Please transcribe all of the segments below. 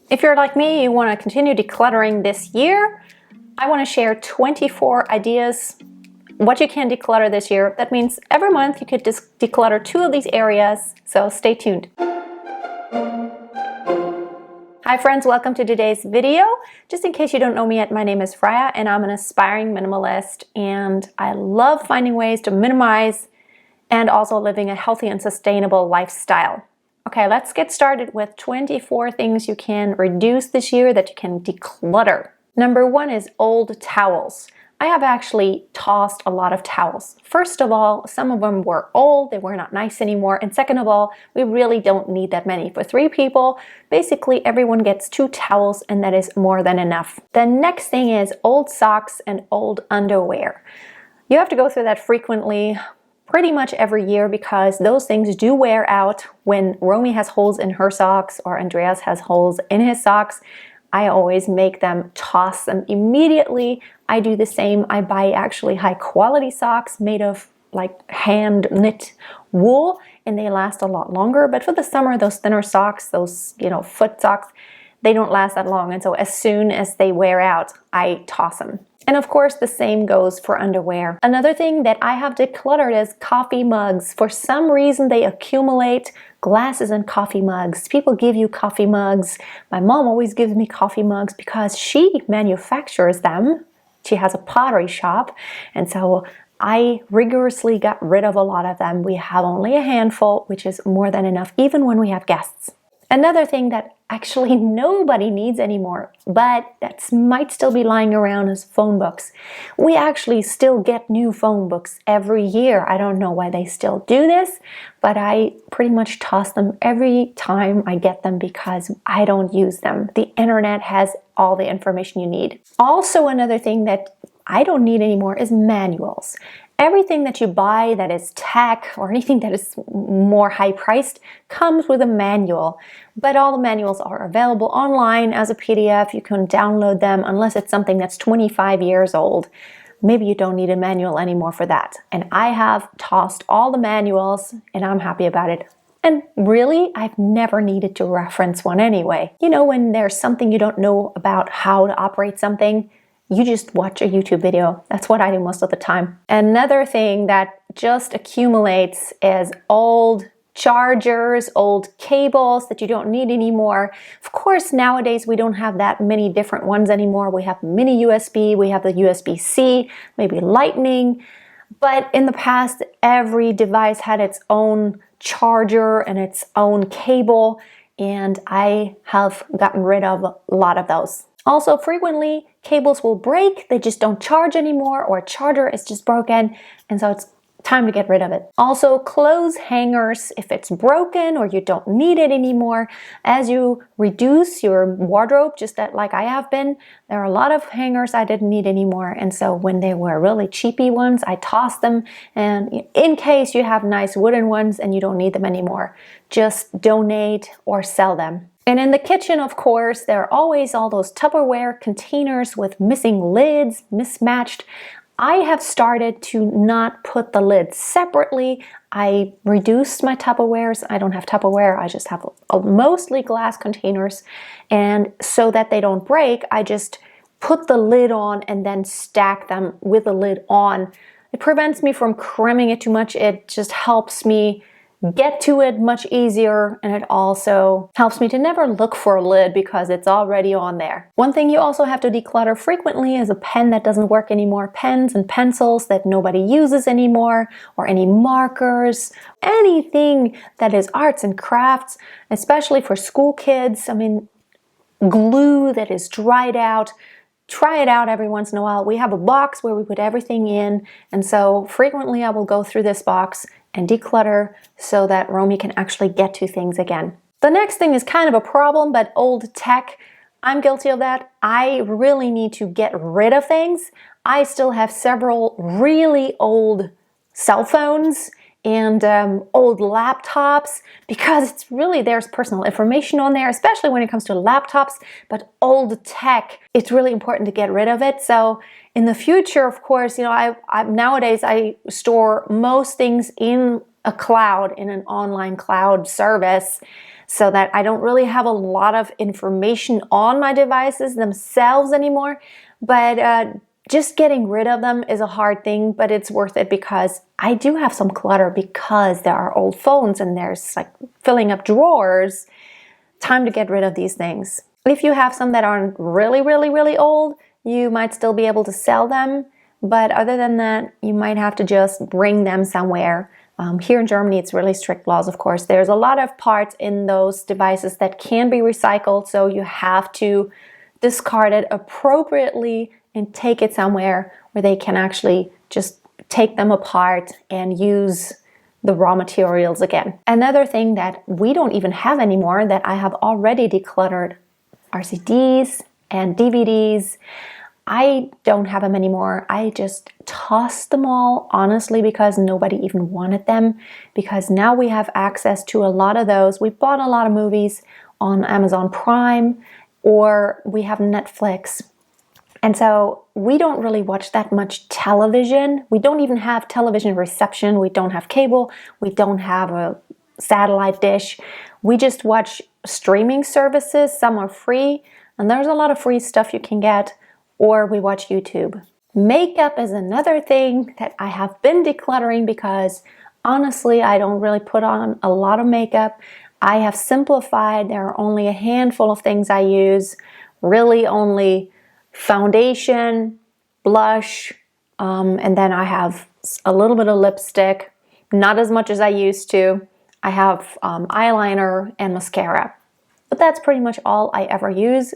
If you're like me, you want to continue decluttering this year, I want to share 24 ideas what you can declutter this year. That means every month you could just declutter 2 of these areas, so stay tuned. Hi friends, welcome to today's video. Just in case you don't know me yet, my name is Freya and I'm an aspiring minimalist, and I love finding ways to minimize and also living a healthy and sustainable lifestyle. Okay, let's get started with 24 things you can reduce this year that you can declutter. Number 1 is old towels. I have actually tossed a lot of towels. First of all, some of them were old, they were not nice anymore. And second of all, we really don't need that many. For 3 people, basically everyone gets 2 towels and that is more than enough. The next thing is old socks and old underwear. You have to go through that frequently, pretty much every year, because those things do wear out. When Romy has holes in her socks or Andreas has holes in his socks, I always make them toss them immediately. I do the same. I buy actually high quality socks made of like hand knit wool, and they last a lot longer. But for the summer, those thinner socks, those, foot socks, they don't last that long. And so as soon as they wear out, I toss them. And of course, the same goes for underwear. Another thing that I have decluttered is coffee mugs. For some reason, they accumulate glasses and coffee mugs. People give you coffee mugs. My mom always gives me coffee mugs because she manufactures them. She has a pottery shop. And so I rigorously got rid of a lot of them. We have only a handful, which is more than enough, even when we have guests. Another thing that actually nobody needs anymore, but that might still be lying around, is phone books. We actually still get new phone books every year. I don't know why they still do this, but I pretty much toss them every time I get them because I don't use them. The internet has all the information you need. Also, another thing that I don't need anymore is manuals. Everything that you buy that is tech or anything that is more high priced comes with a manual, but all the manuals are available online as a PDF. You can download them unless it's something that's 25 years old. Maybe you don't need a manual anymore for that. And I have tossed all the manuals and I'm happy about it. And really, I've never needed to reference one anyway. When there's something you don't know about how to operate something, you just watch a YouTube video. That's what I do most of the time. Another thing that just accumulates is old chargers, old cables that you don't need anymore. Of course, nowadays we don't have that many different ones anymore. We have mini USB, we have the USB-C, maybe Lightning. But in the past, every device had its own charger and its own cable, and I have gotten rid of a lot of those. Also, frequently, cables will break, they just don't charge anymore, or a charger is just broken, and so it's time to get rid of it. Also, clothes hangers, if it's broken or you don't need it anymore, as you reduce your wardrobe, just like I have been, there are a lot of hangers I didn't need anymore, and so when they were really cheapy ones, I tossed them, and in case you have nice wooden ones and you don't need them anymore, just donate or sell them. And in the kitchen, of course, there are always all those Tupperware containers with missing lids, mismatched. I have started to not put the lids separately. I reduced my Tupperwares. I don't have Tupperware. I just have mostly glass containers. And so that they don't break, I just put the lid on and then stack them with the lid on. It prevents me from cramming it too much. It just helps me get to it much easier, and it also helps me to never look for a lid because it's already on there. One thing you also have to declutter frequently is a pen that doesn't work anymore, pens and pencils that nobody uses anymore, or any markers, anything that is arts and crafts, especially for school kids. Glue that is dried out. Try it out every once in a while. We have a box where we put everything in, and so frequently I will go through this box and declutter so that Romy can actually get to things again. The next thing is kind of a problem, but old tech. I'm guilty of that. I really need to get rid of things. I still have several really old cell phones and old laptops, because it's really, there's personal information on there, especially when it comes to laptops, but old tech, it's really important to get rid of it. So in the future, of course, nowadays I store most things in a cloud, in an online cloud service. so that I don't really have a lot of information on my devices themselves anymore. But just getting rid of them is a hard thing, but it's worth it because I do have some clutter because there are old phones and there's like filling up drawers. Time to get rid of these things. If you have some that aren't really, really, really old, you might still be able to sell them. But other than that, you might have to just bring them somewhere. Here in Germany, it's really strict laws, of course. There's a lot of parts in those devices that can be recycled, so you have to discard it appropriately and take it somewhere where they can actually just take them apart and use the raw materials again. Another thing that we don't even have anymore that I have already decluttered are CDs and DVDs. I don't have them anymore. I just tossed them all, honestly, because nobody even wanted them, because now we have access to a lot of those. We bought a lot of movies on Amazon Prime, or we have Netflix. And so we don't really watch that much television. We don't even have television reception. We don't have cable. We don't have a satellite dish. We just watch streaming services. Some are free, and there's a lot of free stuff you can get, or we watch YouTube. Makeup is another thing that I have been decluttering because honestly, I don't really put on a lot of makeup. I have simplified. There are only a handful of things I use, really only foundation, blush, and then I have a little bit of lipstick, not as much as I used to. I have eyeliner and mascara, but that's pretty much all I ever use.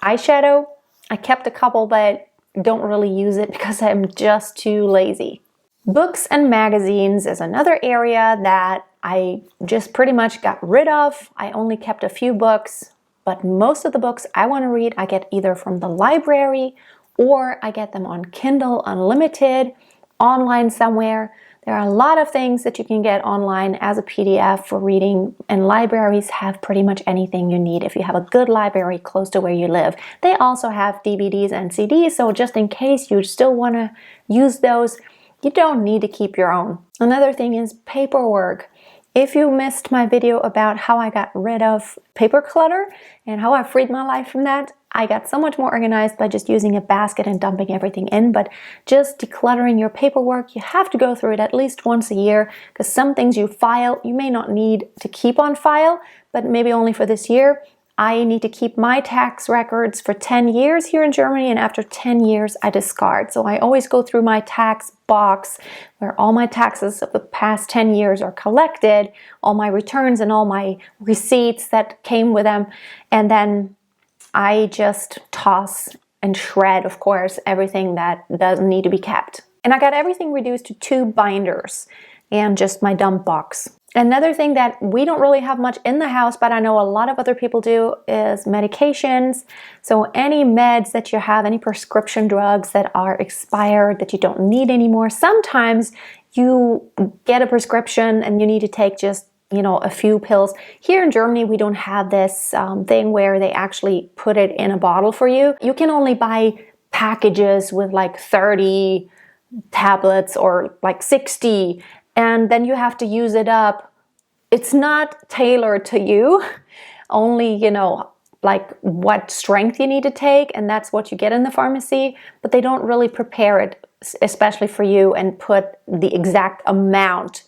Eyeshadow, I kept a couple, but don't really use it because I'm just too lazy. Books and magazines is another area that I just pretty much got rid of. I only kept a few books, but most of the books I want to read, I get either from the library or I get them on Kindle Unlimited, online somewhere. There are a lot of things that you can get online as a PDF for reading, and libraries have pretty much anything you need if you have a good library close to where you live. They also have DVDs and CDs, so just in case you still want to use those, you don't need to keep your own. Another thing is paperwork. If you missed my video about how I got rid of paper clutter and how I freed my life from that, I got so much more organized by just using a basket and dumping everything in. But just decluttering your paperwork, you have to go through it at least once a year, because some things you file, you may not need to keep on file, but maybe only for this year. I need to keep my tax records for 10 years here in Germany, and after 10 years I discard. So I always go through my tax box where all my taxes of the past 10 years are collected, all my returns and all my receipts that came with them, and then I just toss and shred, of course, everything that doesn't need to be kept. And I got everything reduced to 2 binders and just my dump box. Another thing that we don't really have much in the house, but I know a lot of other people do, is medications. So any meds that you have, any prescription drugs that are expired, that you don't need anymore. Sometimes you get a prescription and you need to take just, a few pills. Here in Germany, we don't have this thing where they actually put it in a bottle for you. You can only buy packages with like 30 tablets or like 60, and then you have to use it up. It's not tailored to you, only, like what strength you need to take, and that's what you get in the pharmacy, but they don't really prepare it especially for you and put the exact amount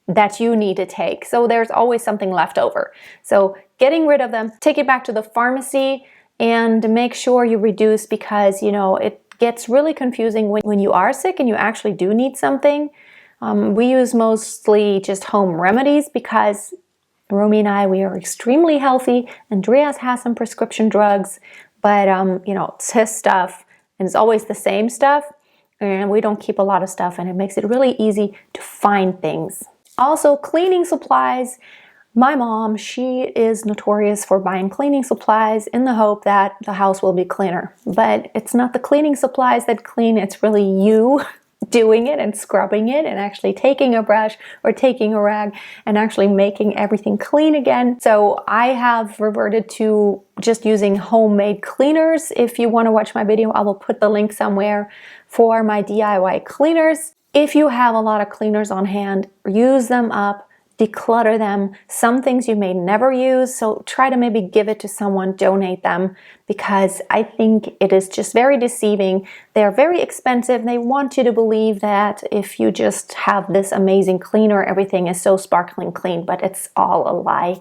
that you need to take. So there's always something left over. So getting rid of them, take it back to the pharmacy and make sure you reduce, because, it gets really confusing when you are sick and you actually do need something. We use mostly just home remedies because Romy and I, we are extremely healthy. Andreas has some prescription drugs, but it's his stuff and it's always the same stuff, and we don't keep a lot of stuff, and it makes it really easy to find things. Also, cleaning supplies. My mom, she is notorious for buying cleaning supplies in the hope that the house will be cleaner. But it's not the cleaning supplies that clean, it's really you doing it and scrubbing it and actually taking a brush or taking a rag and actually making everything clean again. So I have reverted to just using homemade cleaners. If you want to watch my video, I will put the link somewhere for my DIY cleaners. If you have a lot of cleaners on hand, use them up. declutter them. Some things you may never use, so try to maybe give it to someone, donate them, because I think it is just very deceiving. They're very expensive. They want you to believe that if you just have this amazing cleaner, everything is so sparkling clean, but it's all a lie.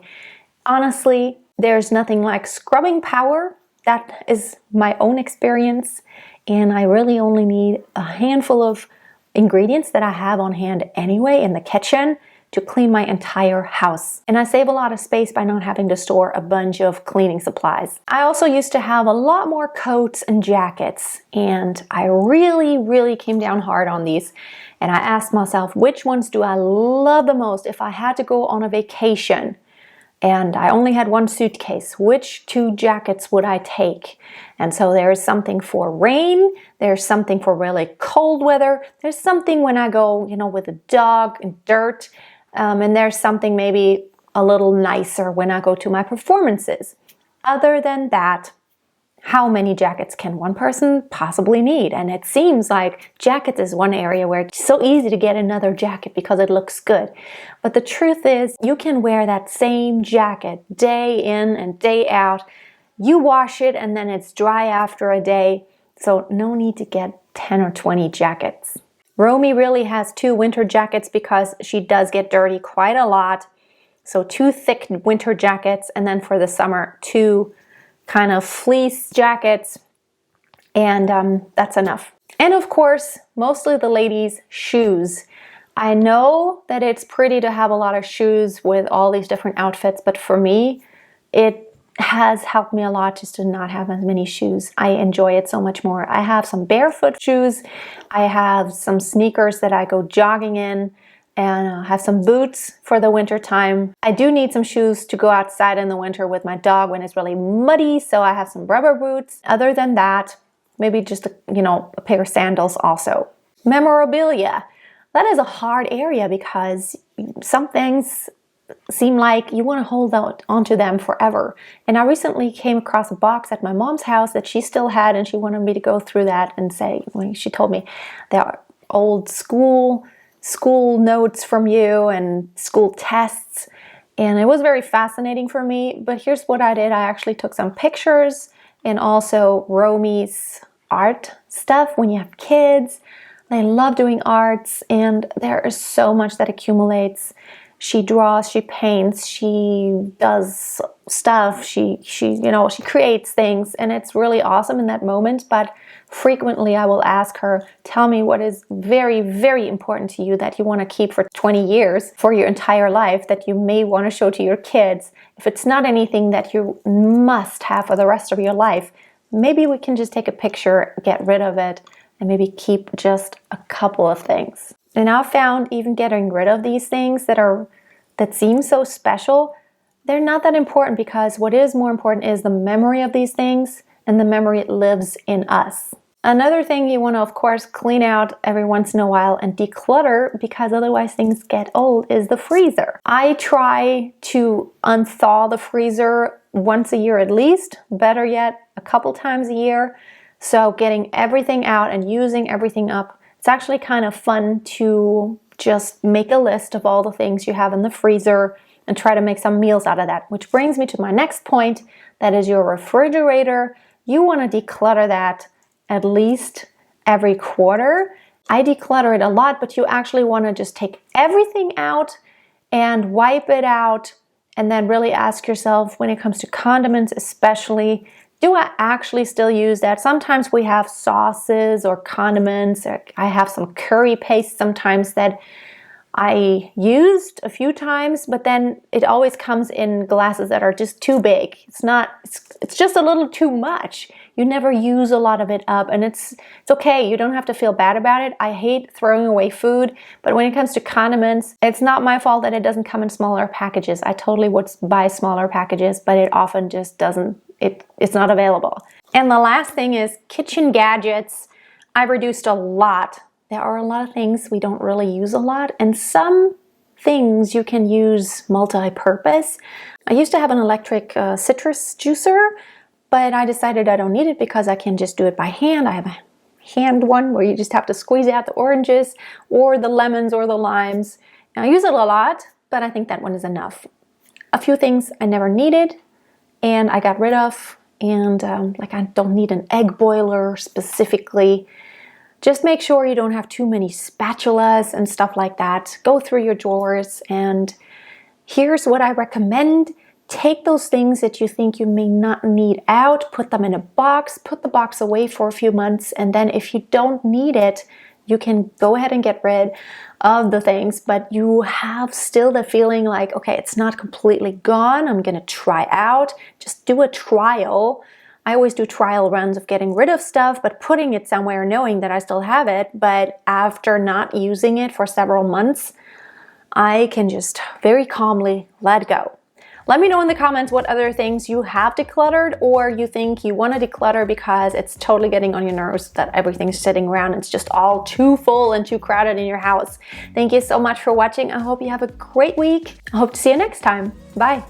Honestly, there's nothing like scrubbing power. That is my own experience, and I really only need a handful of ingredients that I have on hand anyway in the kitchen to clean my entire house. And I save a lot of space by not having to store a bunch of cleaning supplies. I also used to have a lot more coats and jackets, and I really came down hard on these. And I asked myself, which ones do I love the most? If I had to go on a vacation and I only had one suitcase, which 2 jackets would I take? And so there's something for rain, there's something for really cold weather, there's something when I go, with a dog and dirt, and there's something maybe a little nicer when I go to my performances. Other than that, how many jackets can one person possibly need? And it seems like jackets is one area where it's so easy to get another jacket because it looks good. But the truth is, you can wear that same jacket day in and day out. You wash it and then it's dry after a day. So no need to get 10 or 20 jackets. Romy really has 2 winter jackets because she does get dirty quite a lot. So 2 thick winter jackets, and then for the summer, 2 kind of fleece jackets, and that's enough. And of course, mostly the ladies' shoes. I know that it's pretty to have a lot of shoes with all these different outfits, but for me, it has helped me a lot just to not have as many shoes. I enjoy it so much more. I have some barefoot shoes. I have some sneakers that I go jogging in, and I have some boots for the winter time. I do need some shoes to go outside in the winter with my dog when it's really muddy, so I have some rubber boots. Other than that, maybe just a pair of sandals also. Memorabilia. That is a hard area because some things seem like you want to hold onto them forever. And I recently came across a box at my mom's house that she still had, and she wanted me to go through that and say, she told me there are old school notes from you and school tests, and it was very fascinating for me. But here's what I did. I actually took some pictures and also Romy's art stuff. When you have kids, they love doing arts, and there is so much that accumulates. She draws, she paints, she does stuff, she creates things, and it's really awesome in that moment. But frequently I will ask her, tell me what is very important to you that you want to keep for 20 years, for your entire life, that you may want to show to your kids. If it's not anything that you must have for the rest of your life, maybe we can just take a picture, get rid of it, and maybe keep just a couple of things. And I've found even getting rid of these things that seem so special, they're not that important, because what is more important is the memory of these things, and the memory lives in us. Another thing you want to, of course, clean out every once in a while and declutter, because otherwise things get old, is the freezer. I try to unthaw the freezer once a year at least, better yet, a couple times a year. So getting everything out and using everything up, it's actually kind of fun to just make a list of all the things you have in the freezer and try to make some meals out of that. Which brings me to my next point, that is your refrigerator. You want to declutter that at least every quarter. I declutter it a lot, but you actually want to just take everything out and wipe it out, and then really ask yourself, when it comes to condiments especially, do I actually still use that? Sometimes we have sauces or condiments. I have some curry paste sometimes that I used a few times, but then it always comes in glasses that are just too big. It's just a little too much. You never use a lot of it up, and it's okay. You don't have to feel bad about it. I hate throwing away food, but when it comes to condiments, it's not my fault that it doesn't come in smaller packages. I totally would buy smaller packages, but it often just doesn't. It's not available. And the last thing is kitchen gadgets. I've reduced a lot. There are a lot of things we don't really use a lot, and some things you can use multi-purpose. I used to have an electric citrus juicer, but I decided I don't need it because I can just do it by hand. I have a hand one where you just have to squeeze out the oranges or the lemons or the limes. And I use it a lot, but I think that one is enough. A few things I never needed and I got rid of, and like I don't need an egg boiler specifically. Just make sure you don't have too many spatulas and stuff like that. Go through your drawers, and here's what I recommend. Take those things that you think you may not need out, put them in a box, put the box away for a few months, and then if you don't need it, you can go ahead and get rid of the things, but you have still the feeling like, okay, it's not completely gone. I'm gonna try out. Just do a trial. I always do trial runs of getting rid of stuff, but putting it somewhere knowing that I still have it. But after not using it for several months, I can just very calmly let go. Let me know in the comments what other things you have decluttered, or you think you want to declutter because it's totally getting on your nerves that everything's sitting around. It's just all too full and too crowded in your house. Thank you so much for watching. I hope you have a great week. I hope to see you next time. Bye.